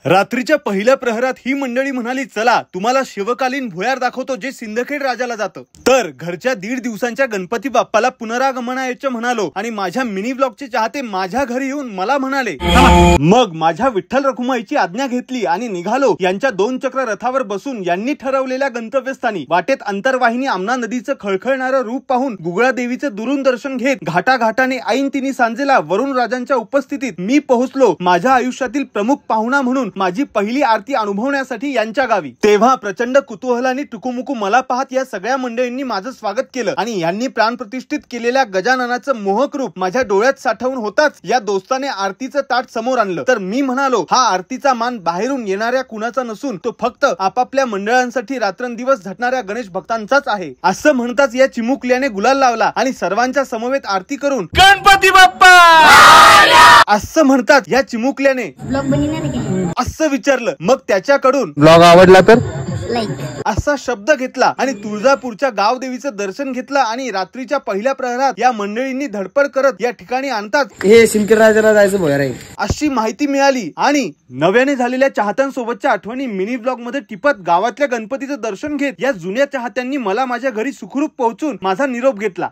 रात्रीच्या पहिल्या प्रहरात ही मंडळी म्हणाली, चला तुम्हाला शिवकालीन भुयार दाखवतो जे सिंदखेड राजाला जातं। तर घरच्या 1.5 दिवसांच्या गणपती बाप्पाला पुनरागमनायचं म्हणालो आणि माझ्या मिनी ब्लॉगचे चाहते माझ्या घरी येऊन मला म्हणाले। मग माझ्या विठ्ठल रखुमाईची आज्ञा घेतली आणि निघालो। यांच्या 2 चक्र रथावर बसून यांनी ठरवलेल्या गंतव्यस्थानी। वाटेत अंतरवाहिनी आमना नदीचं खळखळणारं रूप पाहून गुगळा देवीचं दुरून दर्शन घेत घाटाघाटाने ऐन तिन्ही सांजेला वरुण राजांच्या उपस्थितीत मी पोहोचलो। माझ्या आयुष्यातील प्रमुख पाहुणा म्हणून माझी पहिली आरती अनुभवण्यासाठी यांच्या गावी। तेव्हा प्रचंड कुतूहलाने टुकुमुकू मला पाहत या सगळ्या मंडळींनी माझं स्वागत केलं आणि यांनी प्राणप्रतिष्ठित केलेल्या गजाननाचं मोहक रूप माझ्या डोळ्यात साठवून होताच या दोस्ताने आरतीचं ताट समोर आणलं। तर मी म्हणालो, हा आरतीचा मान बाहेरून येणाऱ्या कुणाचा नसून तो फक्त आपापल्या मंडळांसाठी रात्रंदिवस झटणाऱ्या गणेश भक्तांचाच आहे। असं म्हणताच या चिमुकल्याने गुलाल लावला आणि सर्वांच्या समवेत आरती करून गणपती बाप्पा असं म्हणतात या चिमुकल्याने असं विचारलं। मग त्याच्याकडून ब्लॉग आवडला तर असा शब्द घेतला आणि तुळजापूरच्या गावदेवीचं दर्शन घेतलं आणि रात्रीच्या पहिल्या प्रहरात या मंडळींनी धडपड करत या ठिकाणी आणतात हे सिंदखेड राजाला जायचं भुयार आहे अशी माहिती मिळाली। आणि नव्याने झालेल्या चाहत्यांसोबतच्या आठवणी मिनी ब्लॉग मध्ये टिपत गावातल्या गणपतीचं दर्शन घेत या जुन्या चाहत्यांनी मला माझ्या घरी सुखरूप पोहोचून माझा निरोप घेतला।